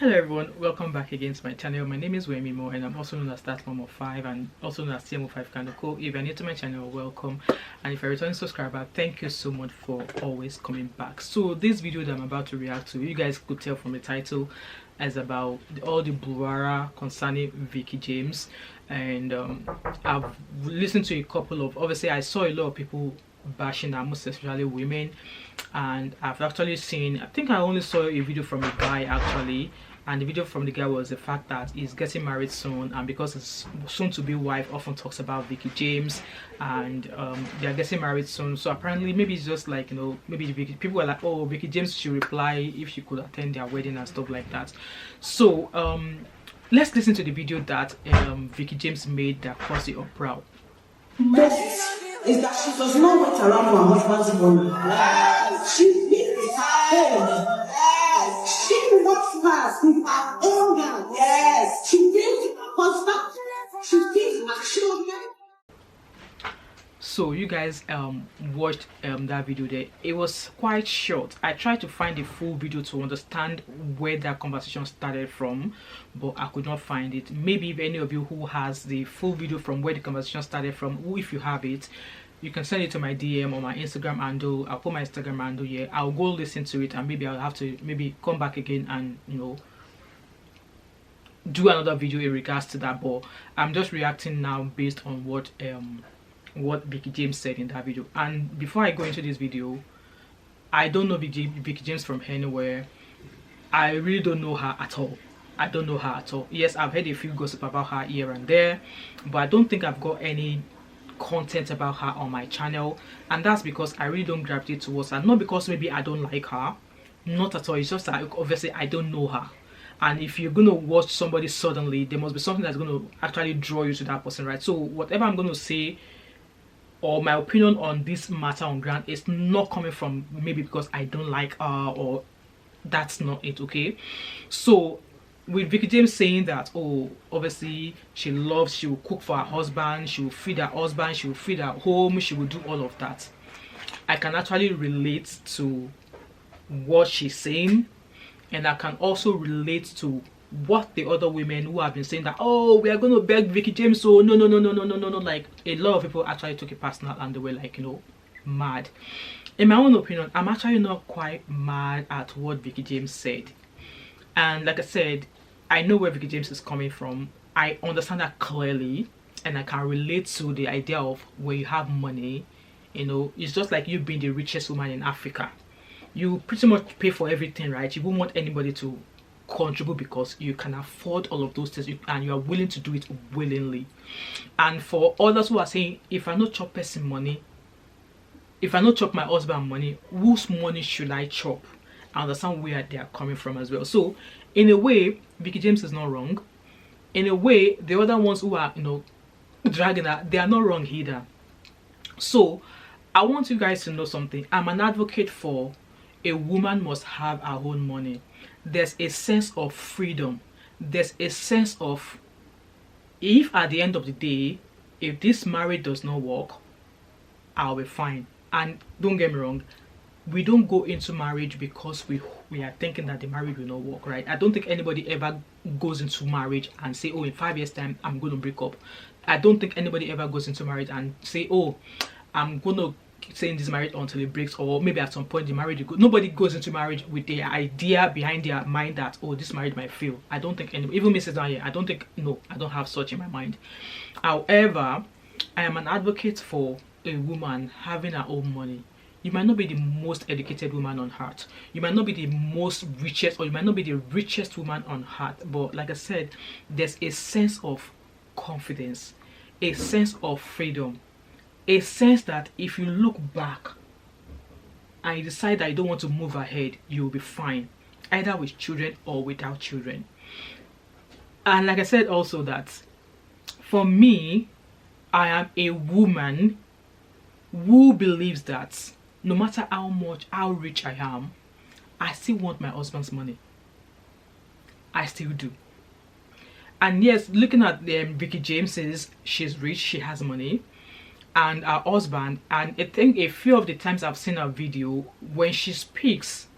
Hello everyone, welcome back again to my channel. My name is Wemimo and I'm also known as that mom of 5 and also known as TMO5 Kanoko. If you're new to my channel, welcome, and if you're a returning subscriber, thank you so much for always coming back. So this video that I'm about to react to, you guys could tell from the title, is about all the brouhaha concerning VeeKee James. And I've listened to a couple of, obviously I saw a lot of people bashing her, most especially women, and I've actually seen, I think I only saw a video from a guy actually, and the video from the guy was the fact that he's getting married soon, and because his soon-to-be wife often talks about VeeKee James, and they're getting married soon, so apparently maybe it's just like, you know, maybe people were like, oh, VeeKee James should reply if she could attend their wedding and stuff like that. So let's listen to the video that VeeKee James made that caused the uproar. Is that she does not wait around for her husband's money. She builds her home. She works fast with her own hands. Yes. She builds her husband. She feeds her children. So you guys watched that video there. It was quite short. I tried to find the full video to understand where that conversation started from, but I could not find it. Maybe if any of you who has the full video from where the conversation started from, if you have it, you can send it to my DM or my Instagram handle. I'll put my Instagram handle here. I'll go listen to it, and maybe I'll have to come back again and, you know, do another video in regards to that. But I'm just reacting now based on what VeeKee James said in that video. And before I go into this video, I don't know VeeKee James from anywhere. I really don't know her at all. I don't know her at all. Yes, I've heard a few gossip about her here and there, but I don't think I've got any content about her on my channel, and that's because I really don't gravitate towards her. Not because maybe I don't like her, not at all. It's just that obviously I don't know her, and if you're gonna watch somebody suddenly, there must be something that's gonna actually draw you to that person, right? So whatever I'm gonna say, or my opinion on this matter on ground, is not coming from maybe because I don't like her, or that's not it, okay? So with VeeKee James saying that, oh, obviously she will cook for her husband, she will feed her husband, she will feed her home, she will do all of that, I can actually relate to what she's saying, and I can also relate to what the other women who have been saying that, oh, we are going to beg VeeKee James, so no, like a lot of people actually took it personal and they were like, you know, mad. In my own opinion, I'm actually not quite mad at what VeeKee James said. And like I said, I know where VeeKee James is coming from. I understand that clearly, and I can relate to the idea of where you have money, you know, it's just like you being the richest woman in Africa. You pretty much pay for everything, right? You won't want anybody to contribute because you can afford all of those things, and you are willing to do it willingly. And for others who are saying, if I not chop person money, if I not chop my husband money, whose money should I chop? I understand where they are coming from as well. So in a way, VeeKee James is not wrong. In a way, the other ones who are, you know, dragging her, they are not wrong either. So I want you guys to know something. I'm an advocate for a woman must have her own money. There's a sense of freedom. There's a sense of, if at the end of the day, if this marriage does not work, I'll be fine. And don't get me wrong, we don't go into marriage because we are thinking that the marriage will not work, right? I don't think anybody ever goes into marriage and say, oh, in 5 years time I'm going to break up. I don't think anybody ever goes into marriage and say, oh, I'm going to stay in this marriage until it breaks, or maybe at some point the marriage will go. Nobody goes into marriage with the idea behind their mind that, oh, this marriage might fail. I don't think anybody, even me sitting down here, I don't think, no, I don't have such in my mind. However, I am an advocate for a woman having her own money. You might not be the most educated woman on earth, you might not be the most richest, or you might not be the richest woman on earth, but like I said, there's a sense of confidence, a sense of freedom, a sense that if you look back and you decide that you don't want to move ahead, you'll be fine, either with children or without children. And like I said also, that for me, I am a woman who believes that no matter how rich I am, I still want my husband's money. I still do. And yes, looking at VeeKee James, says she's rich, she has money, and her husband, and I think a few of the times I've seen her video, when she speaks,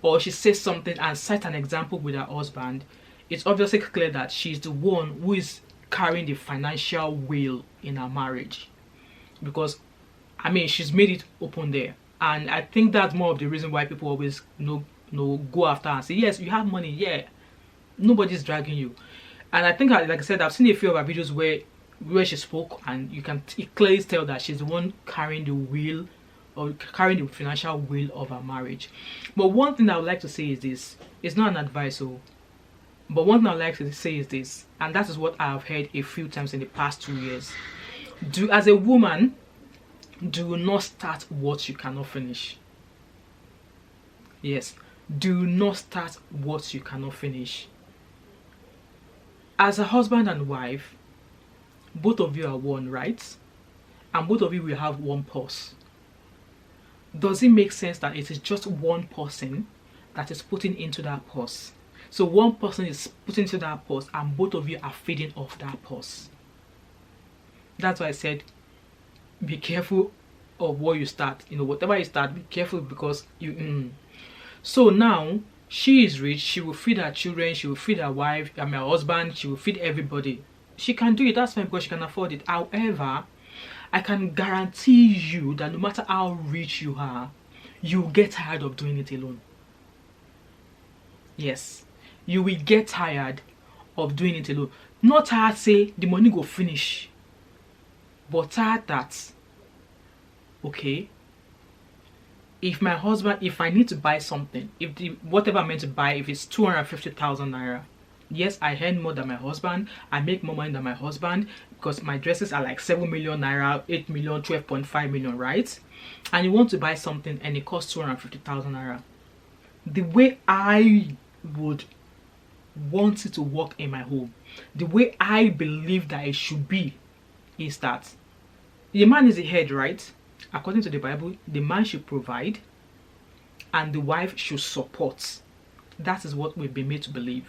or she says something and cites an example with her husband, it's obviously clear that she's the one who is carrying the financial wheel in her marriage. Because, I mean, she's made it open there. And I think that's more of the reason why people always go after her and say, yes, you have money, yeah. Nobody's dragging you. And I think, like I said, I've seen a few of her videos where she spoke, and you can clearly tell that she's the one carrying the wheel, or carrying the financial wheel of her marriage. But one thing I would like to say is this. It's not an advice, but one thing I would like to say is this, and that is what I have heard a few times in the past 2 years. As a woman, do not start what you cannot finish. Yes, do not start what you cannot finish. As a husband and wife, both of you are one, right? And both of you will have one purse. Does it make sense that it is just one person that is putting into that purse? So one person is putting into that purse and both of you are feeding off that purse. That's why I said, be careful of what you start. Whatever you start, be careful, because So now, she is rich, she will feed her children, she will feed her wife, her husband, she will feed everybody. She can do it, that's fine, because she can afford it. However, I can guarantee you that no matter how rich you are, you will get tired of doing it alone. Yes, you will get tired of doing it alone. Not tired say the money go finish, but tired that, okay, if I need to buy something, whatever I'm meant to buy, if it's 250,000 naira, yes, I earn more than my husband, I make more money than my husband, because my dresses are like 7 million naira, 8 million, 12.5 million, right? And you want to buy something and it costs 250,000 naira. The way I would want it to work in my home, the way I believe that it should be, is that the man is the head, right? According to the Bible, the man should provide and the wife should support. That is what we've been made to believe.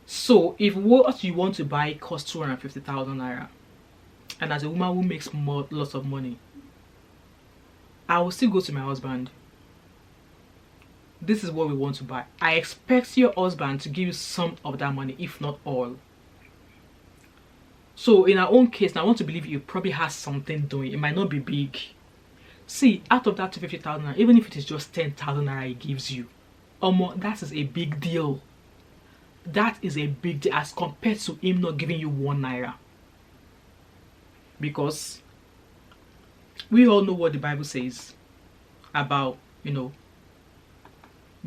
So if what you want to buy costs 250,000 naira, and as a woman who makes lots of money, I will still go to my husband. This is what we want to buy. I expect your husband to give you some of that money, if not all. So in our own case, I want to believe you probably has something doing. It might not be big. See, out of that 250,000, even if it is just 10,000 naira he gives you, that is a big deal. That is a big deal as compared to him not giving you 1 naira. Because we all know what the Bible says about, the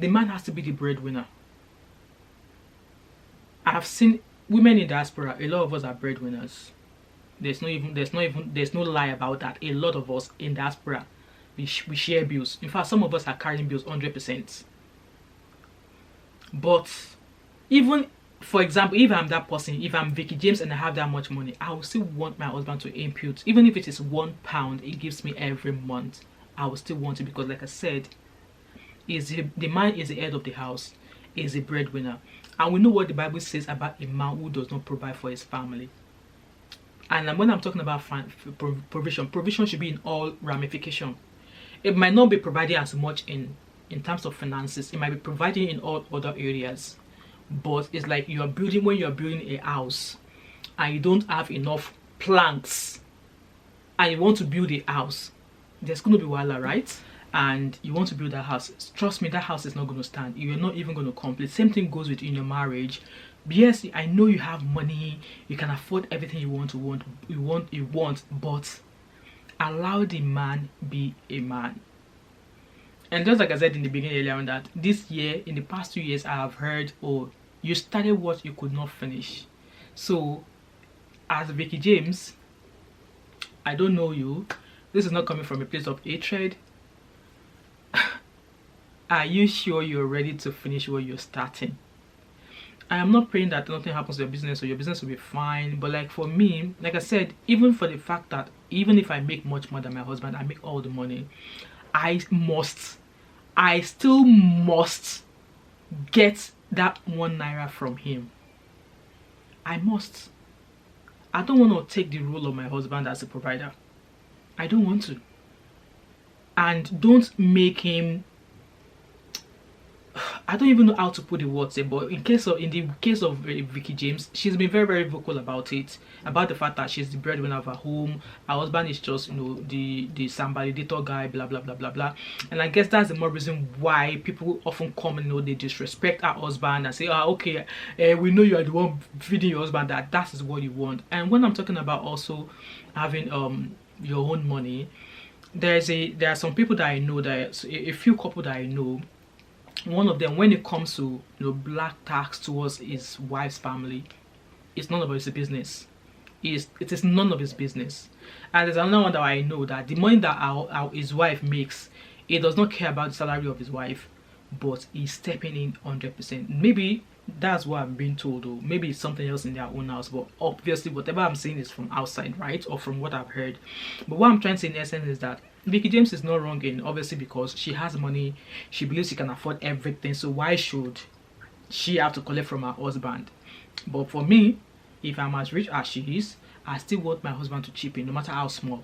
man has to be the breadwinner. I have seen women in diaspora, a lot of us are breadwinners. There's no lie about that. A lot of us in diaspora, we share bills. In fact, some of us are carrying bills 100%. But even, for example, if I'm that person, if I'm VeeKee James and I have that much money, I will still want my husband to input, even if it is £1 he gives me every month, I will still want it, because like I said, the man is the head of the house, is a breadwinner. And we know what the Bible says about a man who does not provide for his family. And when I'm talking about provision should be in all ramifications. It might not be providing as much in terms of finances. It might be providing in all other areas. But it's like when you're building a house and you don't have enough planks and you want to build a house, there's going to be wahala, right? And you want to build that house, trust me, that house is not going to stand. You're not even going to complete. Same thing goes with in your marriage. Yes, I know you have money, you can afford everything you want, but allow the man be a man. And just like I said in the beginning earlier on, that this year, in the past 2 years, I have heard, oh, you started what you could not finish. So as VeeKee James, I don't know you. This is not coming from a place of hatred. Are you sure you're ready to finish what you're starting? I am not praying that nothing happens to your business or your business will be fine, but like for me, like I said, even for the fact that even if I make much more than my husband, I make all the money, I still must get that 1 naira from him. I must. I don't want to take the role of my husband as a provider. I don't want to. And don't make him I don't even know how to put the words there, but in the case of VeeKee James, she's been very, very vocal about it, about the fact that she's the breadwinner of her home. Her husband is just, you know, the validator guy, blah blah blah blah blah. And I guess that's the more reason why people often come and, you know, they disrespect her husband and say, okay, we know you are the one feeding your husband, that is what you want. And when I'm talking about also having your own money, there are some people that I know, that a few couple that I know. One of them, when it comes to, you know, black tax towards his wife's family, it's none of his business. It is none of his business. And there's another one that I know, that the money that his wife makes, he does not care about the salary of his wife, but he's stepping in 100%. Maybe that's what I'm being told, though. Maybe it's something else in their own house, but obviously whatever I'm saying is from outside, right, or from what I've heard. But what I'm trying to say in essence is that VeeKee James is not wrong in, obviously, because she has money, she believes she can afford everything, so why should she have to collect from her husband? But for me, if I'm as rich as she is, I still want my husband to chip in, no matter how small.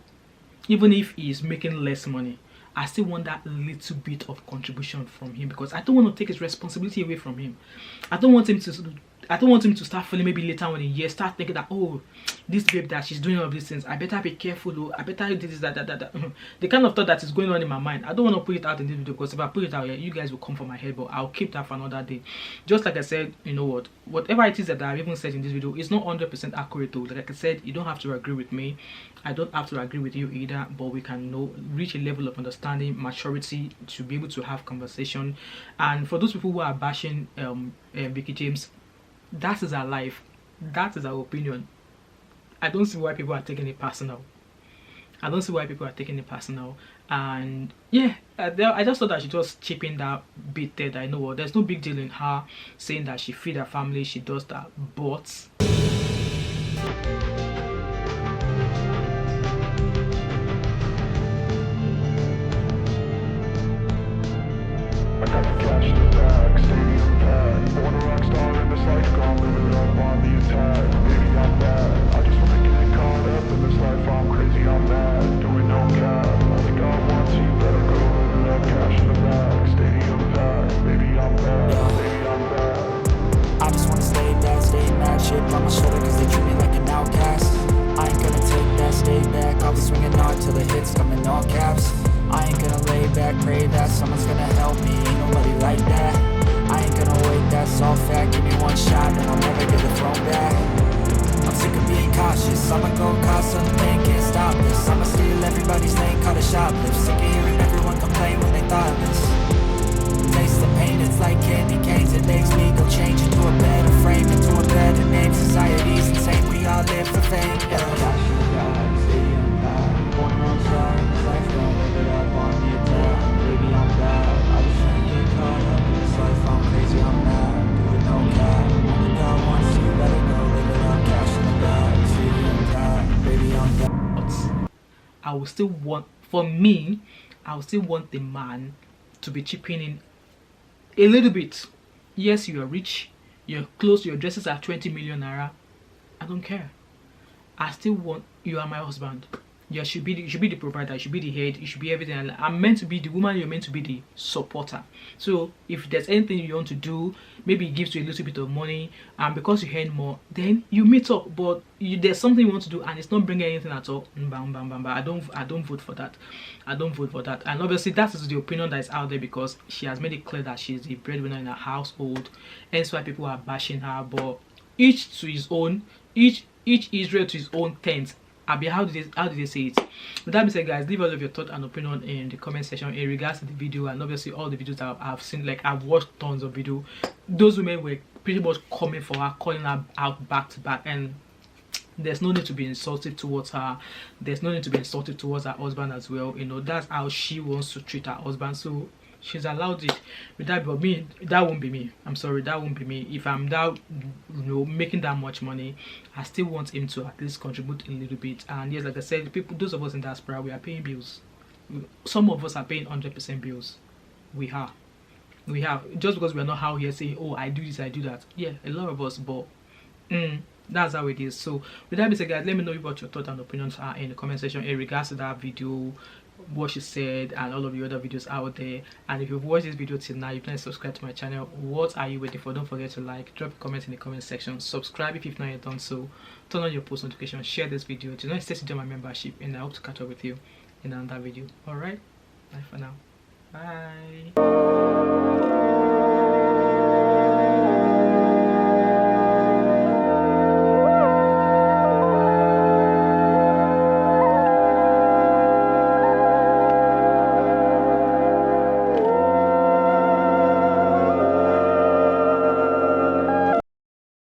Even if he's making less money, I still want that little bit of contribution from him, because I don't want to take his responsibility away from him. I don't want him to start feeling, maybe later on in a year, start thinking that, oh, this babe, that she's doing all of these things, I better be careful, oh, I better do this, that. The kind of thought that is going on in my mind, I don't want to put it out in this video, because if I put it out here, you guys will come for my head, but I'll keep that for another day. Just like I said, you know what, whatever it is that I've even said in this video, it's not 100% accurate though. Like I said, you don't have to agree with me, I don't have to agree with you either, but we can, you know, reach a level of understanding, maturity, to be able to have conversation. And for those people who are bashing VeeKee James, that is our life, that is our opinion. I don't see why people are taking it personal. I don't see why people are taking it personal. And yeah, I just thought that she just chip in that bit there, that I know what, there's no big deal in her saying that she feed her family, she does that, but pray that someone's gonna help me, ain't nobody like that. I ain't gonna wait, that's all fact. Give me one shot and I'll never get the throne back. I'm sick of being cautious, I'ma go cause something, can't stop this. I'ma steal everybody's lane, call it shoplift. Sick of hearing everyone complain when they thoughtless. Taste the pain, it's like candy canes. It makes me go change into a better frame, into a better name. Society's insane, we all live for fame, yeah. I will still want, for me, I will still want the man to be chipping in a little bit. Yes, you are rich, your clothes, your dresses are 20 million naira. I don't care. I still want, you are my husband. You should be the provider, you should be the head, you should be everything. I'm meant to be the woman, you're meant to be the supporter. So if there's anything you want to do, maybe it gives you a little bit of money, and because you earn more, then you meet up. But there's something you want to do and it's not bringing anything at all, I don't vote for that. I don't vote for that. And obviously that is the opinion that is out there, because she has made it clear that she's the breadwinner in her household, hence why people are bashing her. But each to his own, each Israel to his own tent. How did they say it? With that being said, guys, leave all of your thoughts and opinion in the comment section in regards to the video, and obviously all the videos that I've seen. Like, I've watched tons of video. Those women were pretty much coming for her, calling her out back to back, and there's no need to be insulted towards her. There's no need to be insulted towards her husband as well. You know, that's how she wants to treat her husband, so she's allowed it. With that, but me, that won't be me. I'm sorry, that won't be me. If I'm that, you know, making that much money, I still want him to at least contribute a little bit. And yes, like I said, people, those of us in diaspora, we are paying bills. Some of us are paying 100% bills. We have, just because we are not out here saying, oh, I do this, I do that. Yeah, a lot of us, but that's how it is. So with that being said, guys, let me know what your thoughts and opinions are in the comment section in regards to that video. what she said and all of the other videos out there. And if you've watched this video till now, you plan to subscribe to my channel. What are you waiting for? Don't forget to like, drop a comment in the comment section, subscribe if you've not yet done so, turn on your post notifications, share this video. Do not hesitate to join my membership, and I hope to catch up with you in another video. All right, bye for now. Bye.